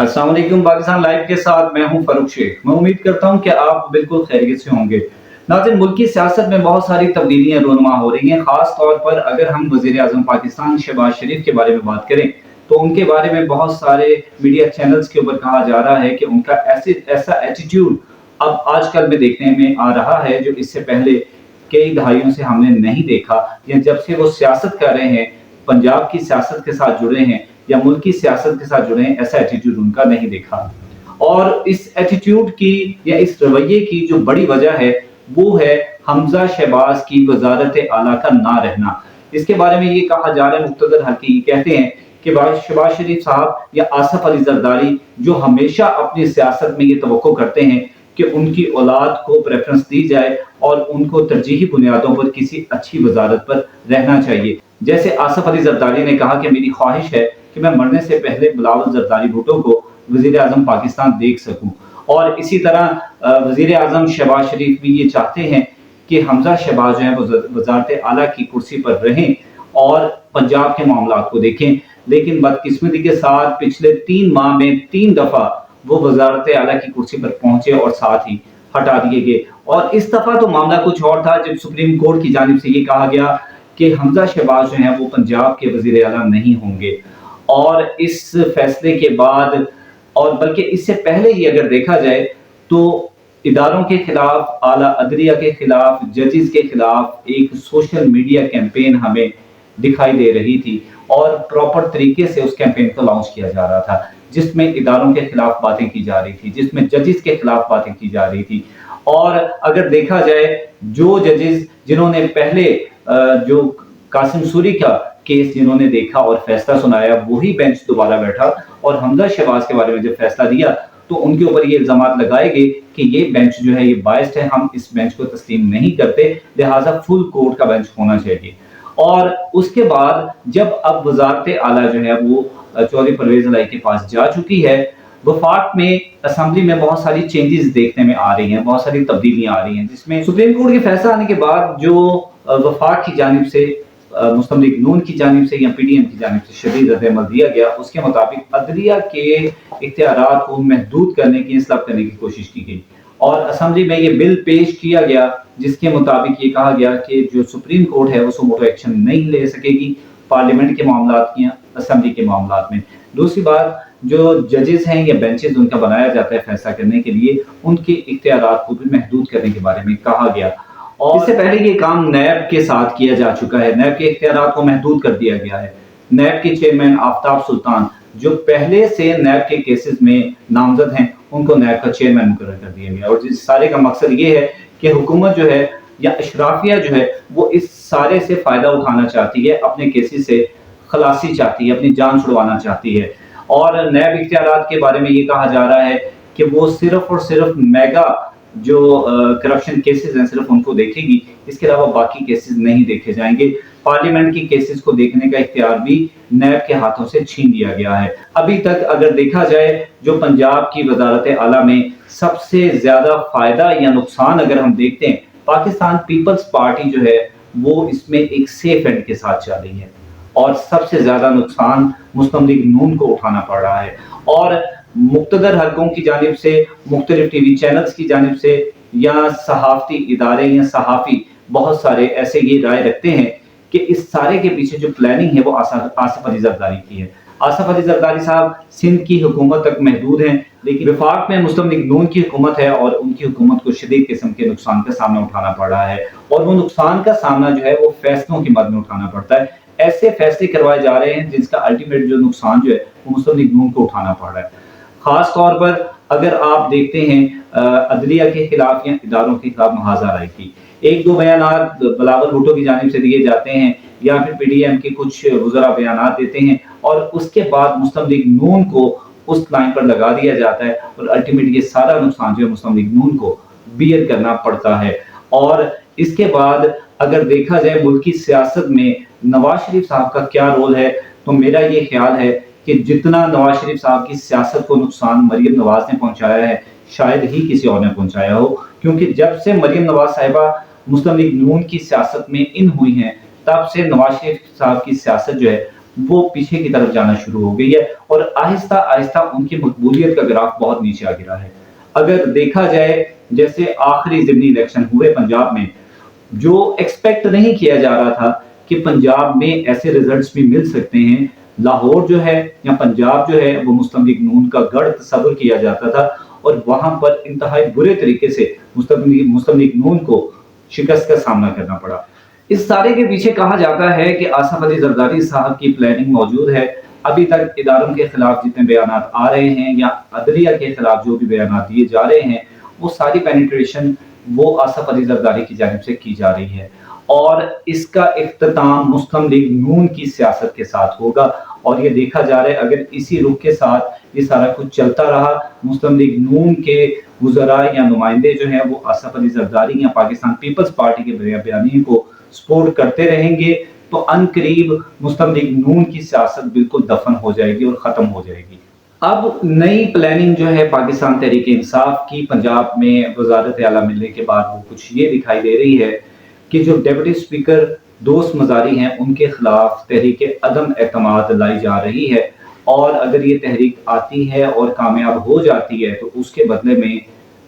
अस्सलाम वालेकुम। पाकिस्तान लाइव के साथ मैं हूं फरूख शेख। मैं उम्मीद करता हूं कि आप बिल्कुल खैरियत से होंगे। नाज़रीन, मुल्क की सियासत में बहुत सारी तब्दीलियां रोनुमा हो रही हैं। खास तौर पर अगर हम वज़ीर आज़म पाकिस्तान शहबाज शरीफ के बारे में बात करें तो उनके बारे में बहुत सारे मीडिया चैनल्स के ऊपर कहा जा रहा है कि उनका ऐसा एटीट्यूड अब आजकल में देखने में आ रहा है जो इससे पहले कई दहाइयों से हमने नहीं देखा, या जब से वो सियासत कर रहे हैं, पंजाब की सियासत के साथ जुड़े हैं या मुल्क की सियासत के साथ जुड़े हैं, ऐसा एटीट्यूड उनका नहीं देखा। और इस एटीट्यूड की या इस रवैये की जो बड़ी वजह है वो है हमजा शहबाज की वजारत आला का ना रहना। इसके बारे में ये कहा जा रहा है, मुक्तदर हकीम कहते हैं कि शहबाज शरीफ साहब या आसफ अली जरदारी जो हमेशा अपनी सियासत में ये तवक्को करते हैं कि उनकी औलाद को प्रेफरेंस दी जाए और उनको तरजीही बुनियादों पर किसी अच्छी वजारत पर रहना चाहिए। जैसे आसफ अली जरदारी ने कहा कि मेरी ख्वाहिश है कि मैं मरने से पहले बिलावल जरदारी भुट्टो को वजीर आजम पाकिस्तान देख सकूं। और इसी तरह वजीर आजम शहबाज शरीफ भी ये चाहते हैं कि हमजा शहबाज जो है वो वजारत आला की कुर्सी पर रहें और पंजाब के मामलात को देखें। लेकिन बदकिस्मती के साथ पिछले 3 माह में 3 दफा वो वजारत आला की कुर्सी पर पहुंचे और साथ ही हटा दिए गए। और इस दफा तो मामला कुछ और था, जब सुप्रीम कोर्ट की जानिब से ये कहा गया कि हमजा शहबाज जो है वो पंजाब के वजीर आला नहीं होंगे। और इस फैसले के बाद, और बल्कि इससे ही ही अगर देखा जाए तो इदारों के खिलाफ, आला अदलिया के खिलाफ, जजेस के खिलाफ एक सोशल मीडिया कैंपेन हमें दिखाई दे रही थी और प्रॉपर तरीके से उस कैंपेन को लॉन्च किया जा रहा था, जिसमें इदारों के खिलाफ बातें की जा रही थी, जिसमें जजेस के खिलाफ बातें की जा रही थी। और अगर देखा जाए, जो जजेस जिन्होंने पहले जो कासिम सूरी का केस जिन्होंने देखा और फैसला सुनाया, वही बेंच दोबारा बैठा और हमजा शहबाज के बारे में जब फैसला दिया तो उनके ऊपर ये इल्जाम लगाए गए कि ये बेंच जो है ये बायस्ड है, हम इस बेंच को तस्लीम नहीं करते, लिहाजा फुल कोर्ट का बेंच होना चाहिए। और उसके बाद जब अब वजारत आला जो है वो चौधरी परवेज इलाही के पास जा चुकी है, वफाक में असेंबली में बहुत सारी चेंजेस देखने में आ रही हैं, बहुत सारी तब्दीलियां आ रही हैं, जिसमें सुप्रीम कोर्ट के फैसला आने के बाद जो वफाक की जानिब से, मुस्लिम लीग नून की जानिब से या पीडीएम की जानिब से शदीद रद्द-ए-अमल दिया गया, उसके मुताबिक अदलिया के इख्तियारात को महदूद करने की, इंसलाब करने की कोशिश की गई। और असेंबली में ये बिल पेश किया गया जिसके मुताबिक ये कहा गया कि जो सुप्रीम कोर्ट है वो सुमोटो एक्शन नहीं ले सकेगी पार्लियामेंट के मामलात की, असेंबली के मामलात में। दूसरी बात, जो जजेस हैं या बेंचेस उनका बनाया जाता है फैसला करने के लिए, उनके इख्तियारात को भी महदूद करने के बारे में कहा गया। और इससे पहले ये काम नैब के साथ किया जा चुका है, नैब के इख्तियारात को महदूद कर दिया गया है। नैब के चेयरमैन आफ्ताब सुल्तान जो पहले से नैब के केसेस में नामजद हैं, उनको नैब का चेयरमैन मुकर्रर कर दिया गया। और इस सारे का मकसद ये है कि हुकूमत जो है या अशराफिया जो है वो इस सारे से फायदा उठाना चाहती है, अपने केसेस से खलासी चाहती है, अपनी जान छुड़वाना चाहती है। और नैब इख्तियारात के बारे में ये कहा जा रहा है कि वो सिर्फ और सिर्फ मेगा जो करप्शन केसेस हैं सिर्फ उनको देखेगी, इसके अलावा बाकी केसेस नहीं देखे जाएंगे। पार्लियामेंट की केसेस को देखने का इख्तियार भी नैब के हाथों से छीन लिया गया है। अभी तक अगर देखा जाए, जो पंजाब की वजारत आला में सबसे ज्यादा फायदा या नुकसान अगर हम देखते हैं, पाकिस्तान पीपल्स पार्टी जो है वो इसमें एक सेफ एंड के साथ चल रही है और सबसे ज्यादा नुकसान मुस्लिम लीग नून को उठाना पड़ रहा है। और मुक्तदर हलकों की जानिब से, मुख्तलिफ टीवी चैनल्स की जानिब से या सहाफती इदारे या सहाफ़ी बहुत सारे ऐसे ये राय रखते हैं कि इस सारे के पीछे जो प्लानिंग है वो आसफ अली जरदारी की है। आसफ अली जरदारी साहब सिंध की हुकूमत तक महदूद हैं, लेकिन वफाक में मुस्लिम लीग नून की हुकूमत है और उनकी हुकूमत को शदीद किस्म के नुकसान का सामना उठाना पड़ रहा है। और वो नुकसान का सामना जो है वो फैसलों की मद में उठाना पड़ता है। ऐसे फैसले करवाए जा रहे हैं जिसका अल्टीमेट जो नुकसान जो है वो मुस्लिम लीग नून को उठाना पड़ रहा है। खास तौर पर अगर आप देखते हैं अदलिया के खिलाफ या इदारों के खिलाफ महाजा राय की, एक दो बयानात बिलावल भुट्टो की जानिब से दिए जाते हैं या फिर पीडीएम के कुछ वज़रा बयानात देते हैं और उसके बाद मुस्लिम लीग नून को उस लाइन पर लगा दिया जाता है और अल्टीमेट ये सारा नुकसान जो है मुस्लिम लीग नून को बियर करना पड़ता है। और इसके बाद अगर देखा जाए मुल्क की सियासत में नवाज शरीफ साहब का क्या रोल है, तो मेरा ये ख्याल है कि जितना नवाज शरीफ साहब की सियासत को नुकसान मरियम नवाज ने पहुंचाया है, शायद ही किसी और ने पहुंचाया हो। क्योंकि जब से मरियम नवाज साहिबा मुस्लिम लीग नून की सियासत में इन हुई हैं, तब से नवाज शरीफ साहब की सियासत जो है وہ پیچھے کی طرف جانا شروع ہو گئی ہے اور آہستہ آہستہ ان کی مقبولیت کا گراف بہت نیچے آ گرا ہے۔ اگر دیکھا جائے جیسے آخری ضمنی الیکشن ہوئے پنجاب میں، جو ایکسپیکٹ نہیں کیا جا رہا تھا کہ پنجاب میں ایسے ریزلٹس بھی مل سکتے ہیں۔ لاہور جو ہے یا پنجاب جو ہے وہ مسلم لیگ نون کا گڑھ تصور کیا جاتا تھا اور وہاں پر انتہائی برے طریقے سے مسلم لیگ نون کو شکست کا سامنا کرنا پڑا۔ اس سارے کے پیچھے کہا جاتا ہے کہ آصف علی زرداری صاحب کی پلاننگ موجود ہے۔ ابھی تک اداروں کے خلاف جتنے بیانات آ رہے ہیں یا عدلیہ کے خلاف جو بھی بیانات دیے جا رہے ہیں، وہ ساری پینیٹریشن وہ آصف علی زرداری کی جانب سے کی جا رہی ہے اور اس کا اختتام مسلم لیگ نون کی سیاست کے ساتھ ہوگا۔ اور یہ دیکھا جا رہا ہے اگر اسی رخ کے ساتھ یہ سارا کچھ چلتا رہا، مسلم لیگ نون کے وزراء یا نمائندے جو ہیں وہ آصف علی زرداری یا پاکستان پیپلز پارٹی کے بیانیے کو سپورٹ کرتے رہیں گے، تو ان قریب مسلم لیگ نون کی سیاست بالکل دفن ہو جائے گی اور ختم ہو جائے گی۔ اب نئی پلاننگ جو ہے پاکستان تحریک انصاف کی پنجاب میں وزارت اعلیٰ ملنے کے بعد وہ کچھ یہ دکھائی دے رہی ہے کہ جو ڈپٹی اسپیکر دوست مزاری ہیں ان کے خلاف تحریک عدم اعتماد لائی جا رہی ہے، اور اگر یہ تحریک آتی ہے اور کامیاب ہو جاتی ہے تو اس کے بدلے میں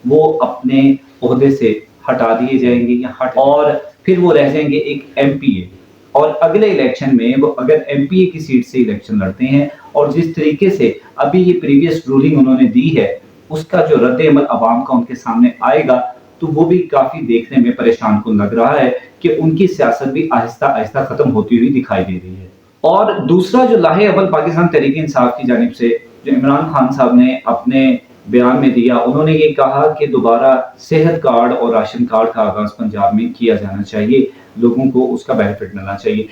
وہ اپنے عہدے سے ہٹا دیے جائیں گے اور پھر وہ رہ جائیں گے ایک ایم پی اے، اور اگلے الیکشن میں وہ اگر ایم پی اے کی سیٹ سے الیکشن لڑتے ہیں اور جس طریقے سے ابھی یہ پریویس رولنگ انہوں نے دی ہے اس کا جو رد عمل عوام کا ان کے سامنے آئے گا تو وہ بھی کافی دیکھنے میں پریشان کن لگ رہا ہے کہ ان کی سیاست بھی آہستہ آہستہ ختم ہوتی ہوئی دکھائی دے رہی ہے۔ اور دوسرا جو لاہے عمل پاکستان تحریک انصاف کی جانب سے جو عمران خان صاحب نے اپنے بیان میں دیا، انہوں نے یہ کہا کہ دوبارہ صحت کارڈ اور راشن کارڈ کا آغاز پنجاب میں کیا جانا چاہیے، لوگوں کو اس کا بینیفٹ ملنا چاہیے۔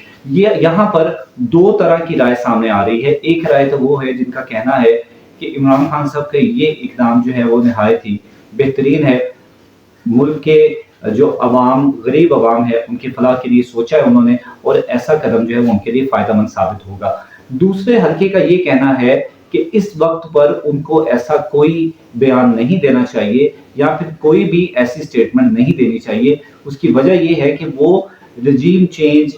یہاں پر دو طرح کی رائے سامنے آ رہی ہے۔ ایک رائے تو وہ ہے جن کا کہنا ہے کہ عمران خان صاحب کا یہ اقدام جو ہے وہ نہایت ہی بہترین ہے، ملک کے جو عوام غریب عوام ہے ان کی فلاح کے لیے سوچا ہے انہوں نے، اور ایسا قدم جو ہے وہ ان کے لیے فائدہ مند ثابت ہوگا۔ دوسرے حلقے کا یہ کہنا ہے کہ اس وقت پر ان کو ایسا کوئی بیان نہیں دینا چاہیے یا پھر کوئی بھی ایسی سٹیٹمنٹ نہیں دینی چاہیے۔ اس کی وجہ یہ ہے کہ وہ رجیم چینج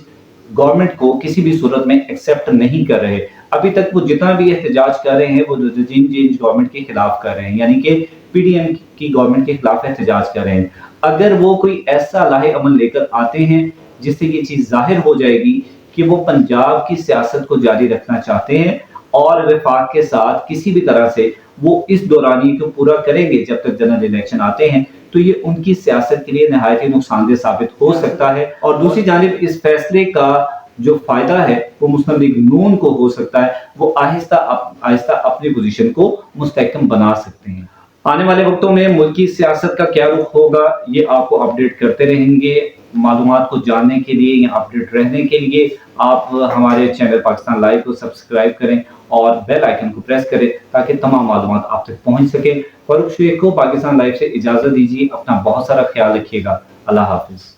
گورنمنٹ کو کسی بھی صورت میں ایکسیپٹ نہیں کر رہے۔ ابھی تک وہ جتنا بھی احتجاج کر رہے ہیں وہ رجیم چینج گورنمنٹ کے خلاف کر رہے ہیں، یعنی کہ پی ڈی ایم کی گورنمنٹ کے خلاف احتجاج کر رہے ہیں۔ اگر وہ کوئی ایسا لاہے عمل لے کر آتے ہیں جس سے یہ چیز ظاہر ہو جائے گی کہ وہ پنجاب کی سیاست کو جاری رکھنا چاہتے ہیں اور وفاق کے ساتھ کسی بھی طرح سے وہ اس دورانی کو پورا کریں گے جب تک جنرل الیکشن آتے ہیں، تو یہ ان کی سیاست کے لیے نہایت ہی نقصان دہ ثابت ہو سکتا ہے۔ اور دوسری جانب اس فیصلے کا جو فائدہ ہے وہ مسلم لیگ نون کو ہو سکتا ہے، وہ آہستہ آہستہ اپنی پوزیشن کو مستحکم بنا سکتے ہیں۔ آنے والے وقتوں میں ملکی سیاست کا کیا رخ ہوگا یہ آپ کو اپڈیٹ کرتے رہیں گے۔ معلومات کو جاننے کے لیے یا اپڈیٹ رہنے کے لیے آپ ہمارے چینل پاکستان لائیو کو سبسکرائب کریں اور بیل آئیکن کو پریس کریں تاکہ تمام معلومات آپ تک پہنچ سکیں۔ فاروق شیخ کو پاکستان لائیو سے اجازت دیجیے، اپنا بہت سارا خیال رکھیے گا۔ اللہ حافظ۔